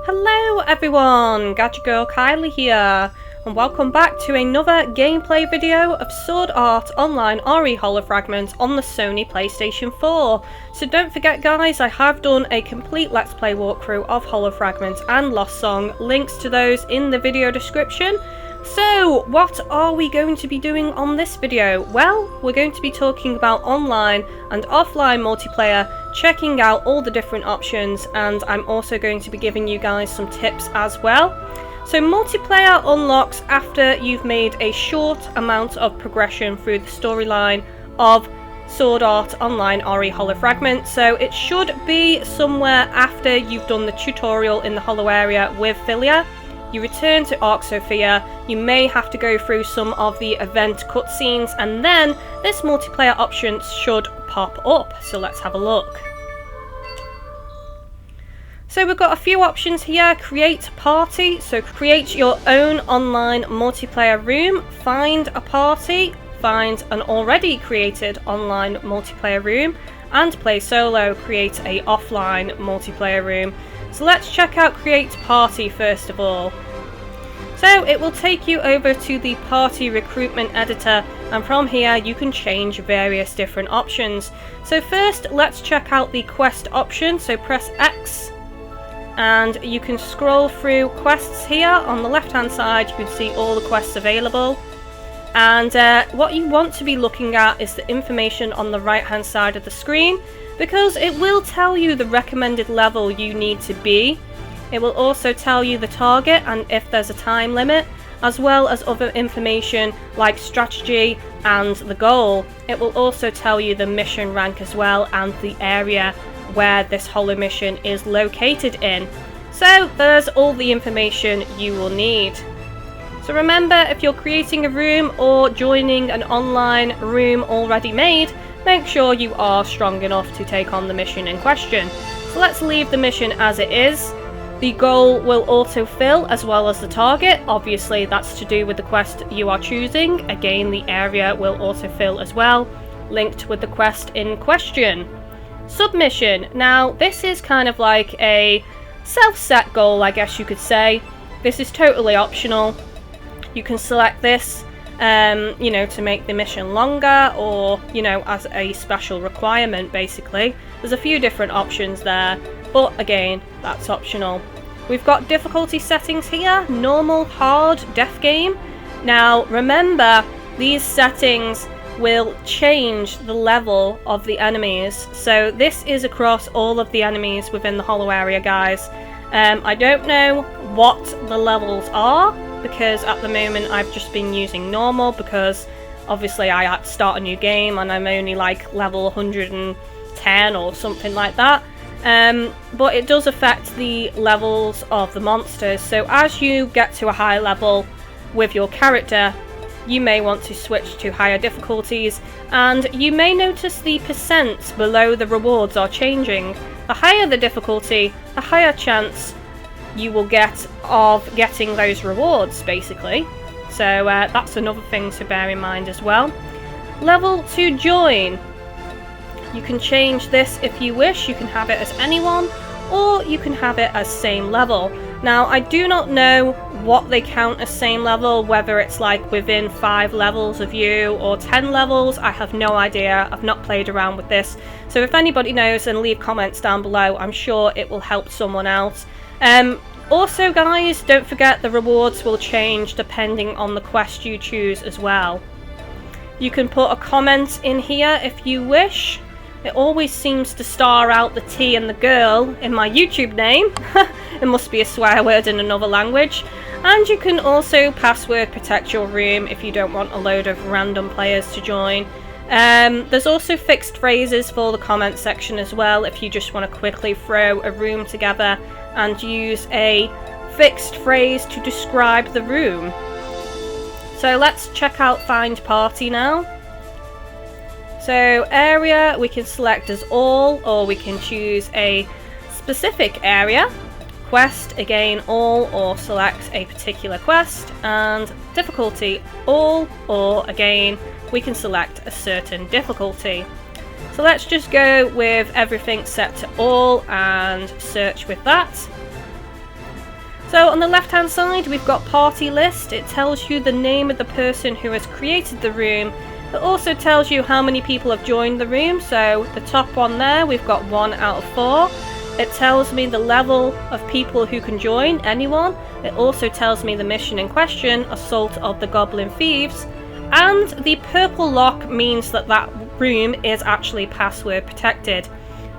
Hello everyone, GadgetGirlKylie here, and welcome back to another gameplay video of Sword Art Online RE Holo Fragment on the Sony PlayStation 4. So don't forget guys, I have done a complete Let's Play walkthrough of Holo Fragment and Lost Song, links to those in the video description. So, what are we going to be doing on this video? Well, we're going to be talking about online and offline multiplayer, checking out all the different options, and I'm also going to be giving you guys some tips as well. So multiplayer unlocks after you've made a short amount of progression through the storyline of Sword Art Online RE Holo Fragment, so it should be somewhere after you've done the tutorial in the Holo area with Philia. You return to Arc Sophia, you may have to go through some of the event cutscenes, and then this multiplayer option should pop up, so let's have a look. So we've got a few options here. Create party, so create your own online multiplayer room, find a party, find an already created online multiplayer room, and play solo, create a offline multiplayer room. So let's check out create party first of all. So it will take you over to the party recruitment editor, and from here you can change various different options. So first let's check out the quest option, so press X and you can scroll through quests here. On the left hand side you can see all the quests available, and what you want to be looking at is the information on the right hand side of the screen, because it will tell you the recommended level you need to be. It will also tell you the target and if there's a time limit, as well as other information like strategy and the goal. It will also tell you the mission rank as well and the area where this holo mission is located in. So there's all the information you will need. So remember, if you're creating a room or joining an online room already made, make sure you are strong enough to take on the mission in question. So let's leave the mission as it is. The goal will autofill as well as the target. Obviously that's to do with the quest you are choosing. Again, the area will autofill as well, linked with the quest in question. Submission. Now this is kind of like a self-set goal, I guess you could say. This is totally optional. You can select this you know, to make the mission longer, or you know, as a special requirement basically. There's a few different options there, but again, that's optional. We've got difficulty settings here: normal, hard, death game. Now remember, these settings will change the level of the enemies, so this is across all of the enemies within the holo area, guys. I don't know what the levels are, because at the moment I've just been using normal, because obviously I had to start a new game and I'm only like level 110 or something like that. But it does affect the levels of the monsters, so as you get to a high level with your character, you may want to switch to higher difficulties, and you may notice the percents below the rewards are changing. The higher the difficulty, the higher chance you will get of getting those rewards basically. So that's another thing to bear in mind as well. Level to join. You can change this if you wish. You can have it as anyone, or you can have it as same level. Now I do not know what they count as same level, whether it's like within 5 levels of you or 10 levels. I have no idea. I've not played around with this, so if anybody knows, then leave comments down below. I'm sure it will help someone out. Also guys, don't forget the rewards will change depending on the quest you choose as well. You can put a comment in here if you wish. It always seems to star out the T and the girl in my YouTube name. It must be a swear word in another language. And you can also password protect your room if you don't want a load of random players to join. There's also fixed phrases for the comment section as well, if you just want to quickly throw a room together and use a fixed phrase to describe the room. So let's check out find party now. So area we can select as all, or we can choose a specific area. Quest, again all, or select a particular quest. And difficulty all, or again we can select a certain difficulty. So let's just go with everything set to all and search with that. So on the left hand side we've got party list. It tells you the name of the person who has created the room. It also tells you how many people have joined the room. So the top one there, we've got 1 out of 4. It tells me the level of people who can join, anyone. It also tells me the mission in question, Assault of the Goblin Thieves. And the purple lock means that that room is actually password protected.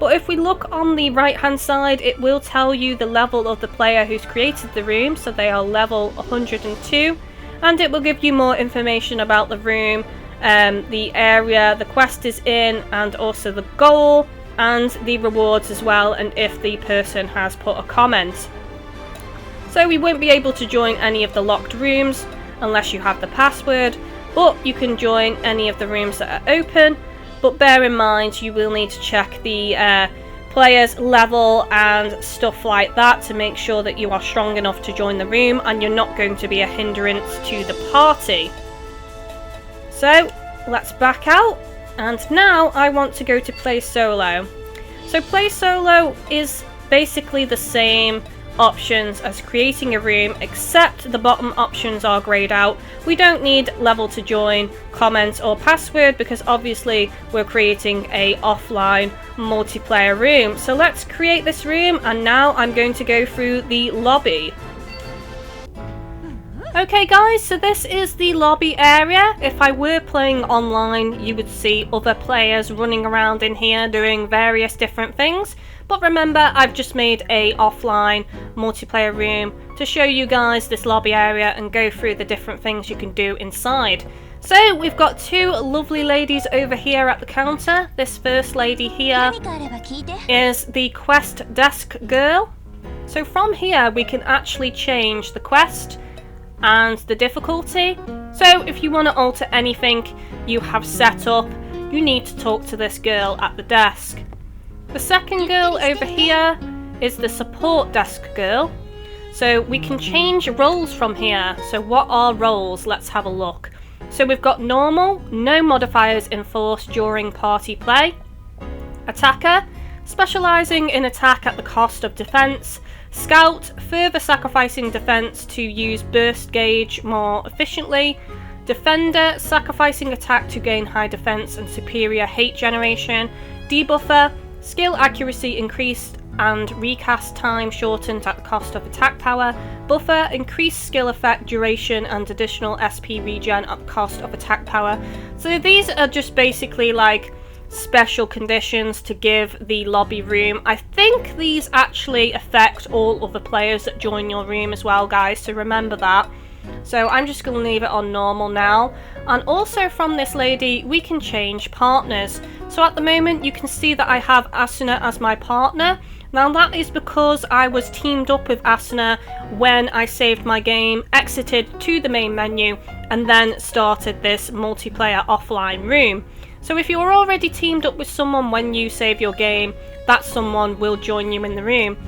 But if we look on the right hand side, it will tell you the level of the player who's created the room, so they are level 102, and it will give you more information about the room, the area the quest is in, and also the goal and the rewards as well, and if the person has put a comment. So we won't be able to join any of the locked rooms unless you have the password, but you can join any of the rooms that are open. But bear in mind, you will need to check the player's level and stuff like that to make sure that you are strong enough to join the room and you're not going to be a hindrance to the party. So let's back out, and now I want to go to play solo. So play solo is basically the same options as creating a room, except the bottom options are greyed out. We don't need level to join, comment or password because obviously we're creating a offline multiplayer room. So let's create this room, and now I'm going to go through the lobby. Okay guys, so this is the lobby area. If I were playing online, you would see other players running around in here doing various different things. But remember, I've just made a offline multiplayer room to show you guys this lobby area and go through the different things you can do inside. So we've got 2 lovely ladies over here at the counter. This first lady here is the quest desk girl. So from here we can actually change the quest and the difficulty. So if you want to alter anything you have set up, you need to talk to this girl at the desk. The second girl over here is the support desk girl. So we can change roles from here. So what are roles? Let's have a look. So we've got normal, no modifiers enforced during party play. Attacker, specialising in attack at the cost of defence. Scout, further sacrificing defence to use burst gauge more efficiently. Defender, sacrificing attack to gain high defence and superior hate generation. Debuffer, skill accuracy increased and recast time shortened at the cost of attack power. Buffer, increased skill effect duration and additional SP regen at the cost of attack power. So these are just basically like special conditions to give the lobby room. I think these actually affect all other players that join your room as well, guys, so remember that. So I'm just going to leave it on normal now. And also from this lady we can change partners. So at the moment you can see that I have Asuna as my partner. Now that is because I was teamed up with Asuna when I saved my game, exited to the main menu and then started this multiplayer offline room. So if you're already teamed up with someone when you save your game, that someone will join you in the room.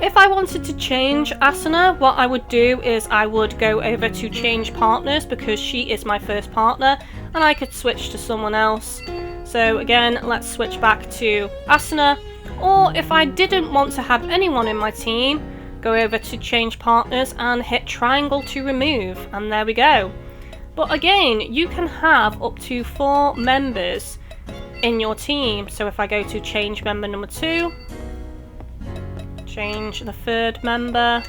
If I wanted to change Asuna, what I would do is I would go over to change partners because she is my first partner and I could switch to someone else. So again, let's switch back to Asuna. Or if I didn't want to have anyone in my team, go over to change partners and hit triangle to remove, and there we go. But again, you can have up to 4 members in your team. So if I go to change member number 2, change the 3rd member,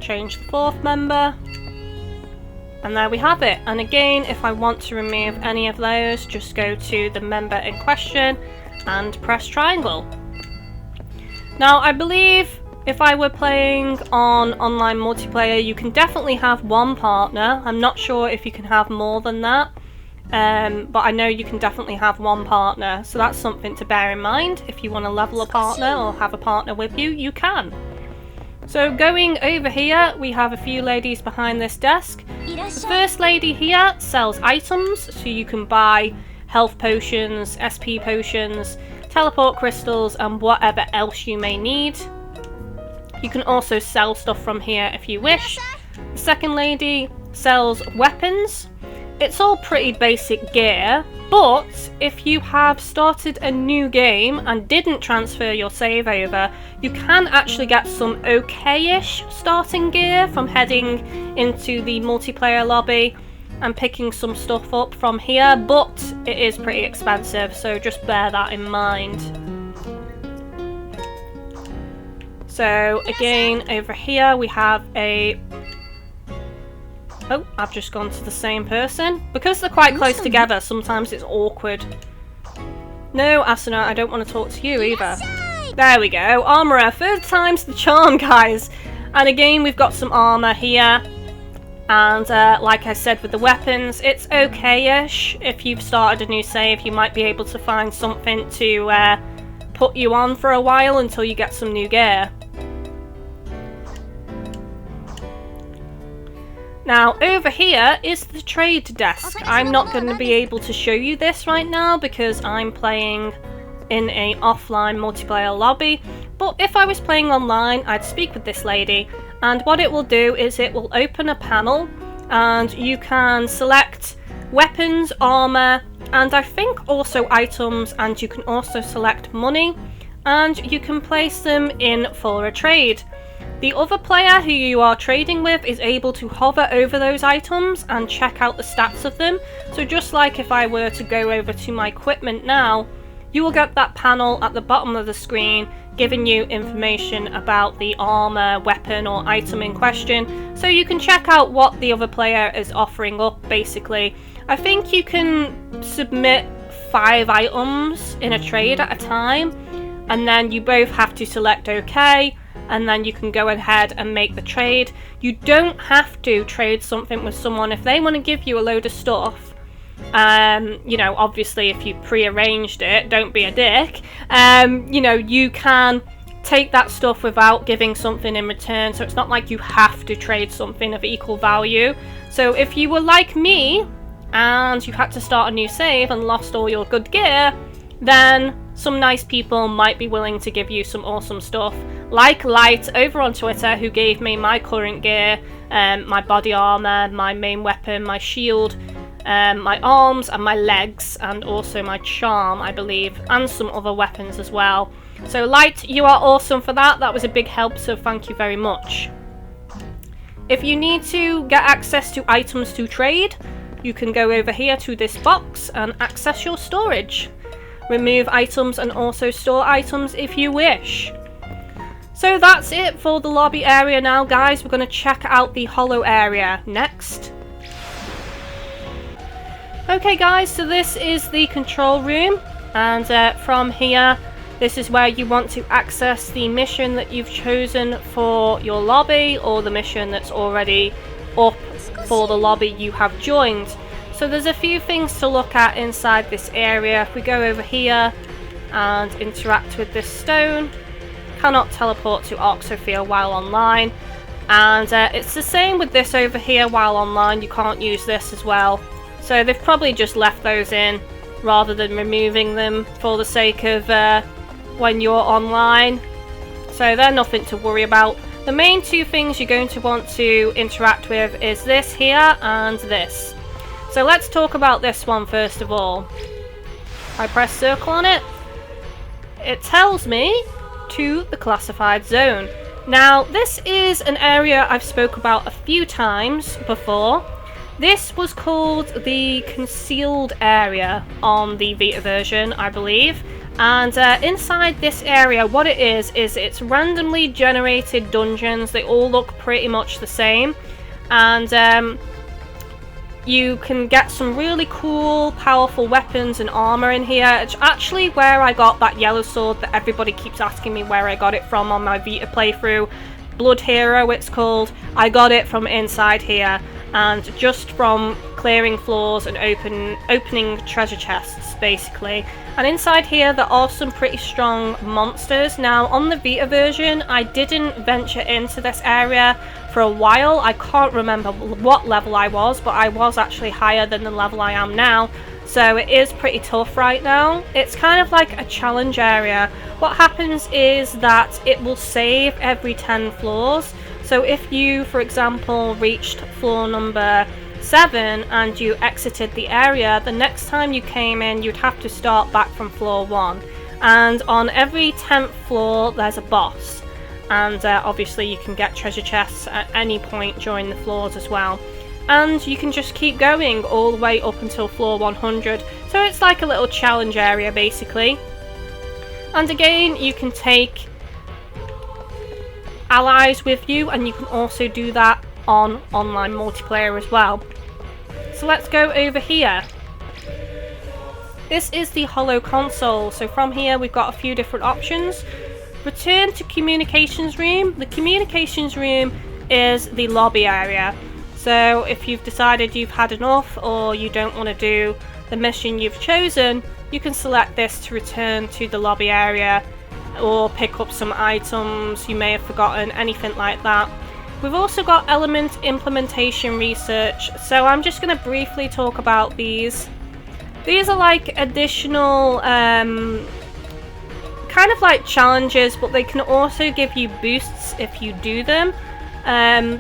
change the 4th member, and there we have it. And again, if I want to remove any of those, just go to the member in question and press triangle. Now I believe if I were playing on online multiplayer, you can definitely have 1 partner. I'm not sure if you can have more than that, but I know you can definitely have 1 partner, so that's something to bear in mind. If you want to level a partner or have a partner with you, you can. So going over here, we have a few ladies behind this desk. The first lady here sells items, so you can buy health potions, SP potions, teleport crystals and whatever else you may need. You can also sell stuff from here if you wish. The second lady sells weapons. it's all pretty basic gear, but if you have started a new game and didn't transfer your save over, you can actually get some okay-ish starting gear from heading into the multiplayer lobby and picking some stuff up from here, but it is pretty expensive, so just bear that in mind. So again, over here we have a... Oh, I've just gone to the same person. Because they're quite close together, sometimes it's awkward. No, Asuna, I don't want to talk to you either. There we go, armourer. Third time's the charm, guys. And again, we've got some armour here. And like I said with the weapons, it's okay-ish. If you've started a new save, you might be able to find something to put you on for a while until you get some new gear. Now, over here is the trade desk. I'm not going to be able to show you this right now because I'm playing in an offline multiplayer lobby. But if I was playing online, I'd speak with this lady. And what it will do is it will open a panel and you can select weapons, armor, and I think also items, and you can also select money. And you can place them in for a trade. The other player who you are trading with is able to hover over those items and check out the stats of them. So just like if I were to go over to my equipment now, you will get that panel at the bottom of the screen giving you information about the armor, weapon or item in question. So you can check out what the other player is offering up basically. I think you can submit 5 items in a trade at a time, and then you both have to select OK. And then you can go ahead and make the trade. You don't have to trade something with someone if they want to give you a load of stuff. You know, obviously if you pre-arranged it, don't be a dick. You know, you can take that stuff without giving something in return, so it's not like you have to trade something of equal value. So if you were like me and you had to start a new save and lost all your good gear, then some nice people might be willing to give you some awesome stuff. Like Light over on Twitter, who gave me my current gear, my body armor, my main weapon, my shield, my arms and my legs, and also my charm, I believe, and some other weapons as well. So Light, you are awesome for that. That was a big help, so thank you very much. If you need to get access to items to trade, you can go over here to this box and access your storage. Remove items and also store items if you wish. So that's it for the lobby area now, guys. We're going to check out the hollow area next. Okay guys, so this is the control room, and from here, this is where you want to access the mission that you've chosen for your lobby, or the mission that's already up for the lobby you have joined. So there's a few things to look at inside this area. If we go over here and interact with this stone, cannot teleport to Oxofield while online, and it's the same with this over here. While online, you can't use this as well. So they've probably just left those in rather than removing them for the sake of when you're online. So they're nothing to worry about. The main 2 things you're going to want to interact with is this here and this. So let's talk about this one first of all. I press circle on it. It tells me to the classified zone. Now this is an area I've spoke about a few times before. This was called the concealed area on the Vita version, I believe. And inside this area, what it is it's randomly generated dungeons. They all look pretty much the same. And you can get some really cool, powerful weapons and armor in here. It's actually where I got that yellow sword that everybody keeps asking me where I got it from on my Vita playthrough. Blood Hero, it's called. I got it from inside here, and just from clearing floors and opening treasure chests, basically. And inside here, there are some pretty strong monsters. Now, on the Vita version, I didn't venture into this area for a while. I can't remember what level I was, but I was actually higher than the level I am now. So it is pretty tough right now. It's kind of like a challenge area. What happens is that it will save every 10 floors. So if you, for example, reached floor number 7 and you exited the area, the next time you came in you'd have to start back from floor 1. And on every 10th floor there's a boss, and obviously you can get treasure chests at any point during the floors as well. And you can just keep going all the way up until floor 100, so it's like a little challenge area basically. And again, you can take allies with you, and you can also do that on online multiplayer as well. So let's go over here. This is the Holo console, so from here we've got a few different options. Return to communications room. The communications room is the lobby area. So if you've decided you've had enough or you don't want to do the mission you've chosen, you can select this to return to the lobby area or pick up some items you may have forgotten, anything like that. We've also got element implementation research, so I'm just going to briefly talk about these. These are like additional kind of like challenges, but they can also give you boosts if you do them.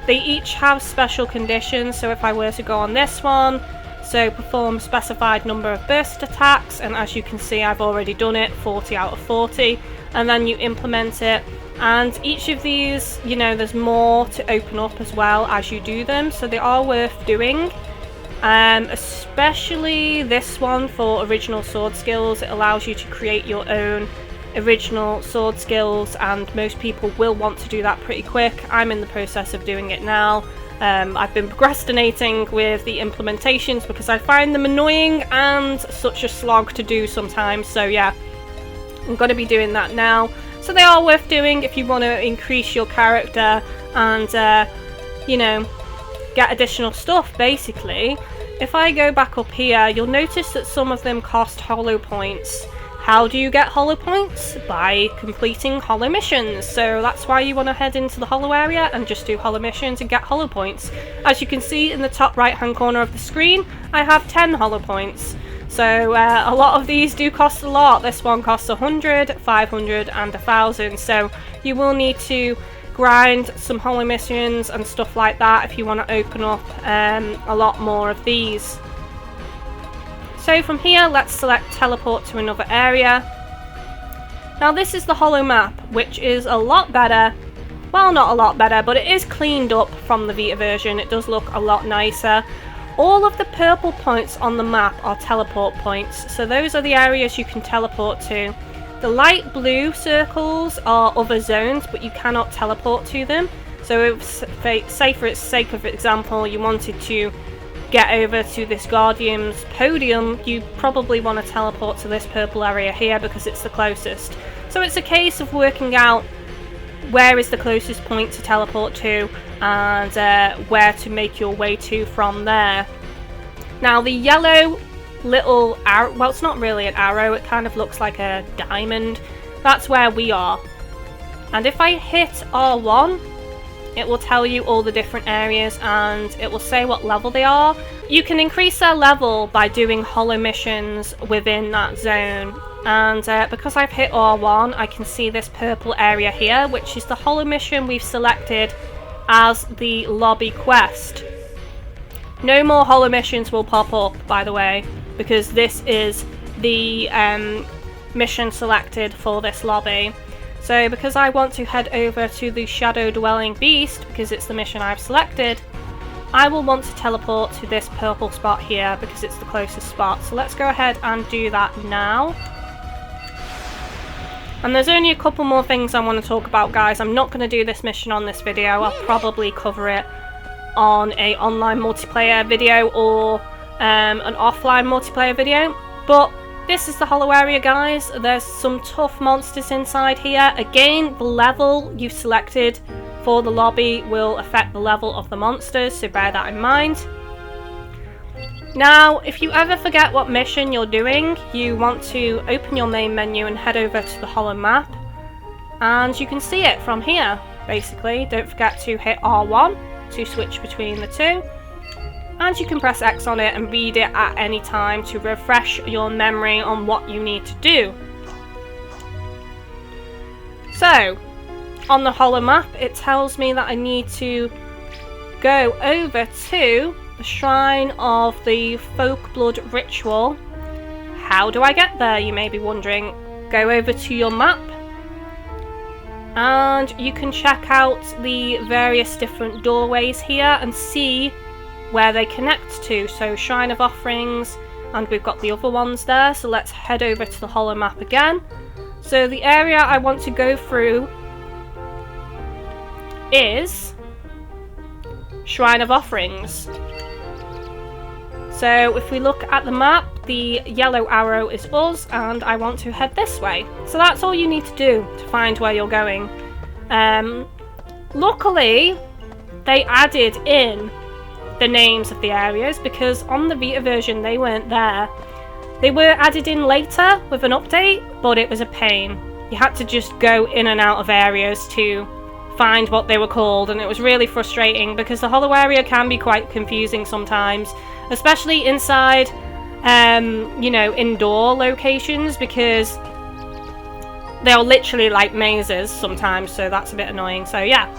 They each have special conditions, so if I were to go on this one, so perform specified number of burst attacks, and as you can see I've already done it, 40 out of 40, and then you implement it. And each of these, you know, there's more to open up as well as you do them, so they are worth doing. Especially this one for original sword skills. It allows you to create your own original sword skills, and most people will want to do that pretty quick. I'm in the process of doing it now. I've been procrastinating with the implementations because I find them annoying and such a slog to do sometimes, so yeah, I'm going to be doing that now. So they are worth doing if you want to increase your character and you know, get additional stuff basically. If I go back up here, you'll notice that some of them cost holo points. How do you get holo points? By completing holo missions. So that's why you want to head into the holo area and just do holo missions and get holo points. As you can see in the top right hand corner of the screen, I have 10 holo points. So a lot of these do cost a lot. This one costs 100, 500 and 1000. So you will need to grind some holo missions and stuff like that if you want to open up a lot more of these. So from here, let's select teleport to another area. Now this is the holo map, which is a lot better. Well, not a lot better, but it is cleaned up from the Vita version. It does look a lot nicer. All of the purple points on the map are teleport points, so those are the areas you can teleport to. The light blue circles are other zones, but you cannot teleport to them. So if, say for its sake of example, you wanted to get over to this Guardian's podium, you probably want to teleport to this purple area here because it's the closest. So it's a case of working out where is the closest point to teleport to and where to make your way to from there. Now the yellow little arrow, well, it's not really an arrow, it kind of looks like a diamond. That's where we are. And if I hit R1, it will tell you all the different areas and it will say what level they are. You can increase their level by doing holo missions within that zone. And because I've hit R1, I can see this purple area here, which is the holo mission we've selected as the lobby quest. No more holo missions will pop up, by the way, because this is the mission selected for this lobby. So because I want to head over to the Shadow Dwelling Beast, because it's the mission I've selected, I will want to teleport to this purple spot here because it's the closest spot. So let's go ahead and do that now. And there's only a couple more things I want to talk about, guys. I'm not going to do this mission on this video. I'll probably cover it on an online multiplayer video or an offline multiplayer video. But this is the holo area, guys. There's some tough monsters inside here. Again, the level you've selected for the lobby will affect the level of the monsters, so bear that in mind. Now, if you ever forget what mission you're doing, you want to open your main menu and head over to the holo map. And you can see it from here, basically. Don't forget to hit R1 to switch between the two. And you can press X on it and read it at any time to refresh your memory on what you need to do. So, on the holo map, it tells me that I need to go over to the Shrine of the Folkblood Ritual. How do I get there, you may be wondering? Go over to your map and you can check out the various different doorways here and see where they connect to. So Shrine of Offerings, and we've got the other ones there. So let's head over to the holo map again. So the area I want to go through is Shrine of Offerings. So if we look at the map, the yellow arrow is us, and I want to head this way. So that's all you need to do to find where you're going. Luckily, they added in the names of the areas, because on the Vita version they weren't there. They were added in later with an update, but it was a pain. You had to just go in and out of areas to find what they were called, and it was really frustrating because the holo area can be quite confusing sometimes, especially inside you know, indoor locations, because they're literally like mazes sometimes, so that's a bit annoying. So yeah,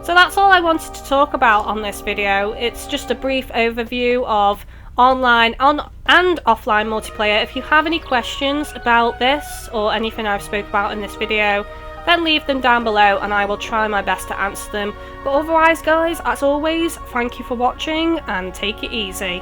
so that's all I wanted to talk about on this video. It's just a brief overview of online and offline multiplayer. If you have any questions about this or anything I've spoke about in this video, then leave them down below and I will try my best to answer them. But otherwise guys, as always, thank you for watching and take it easy.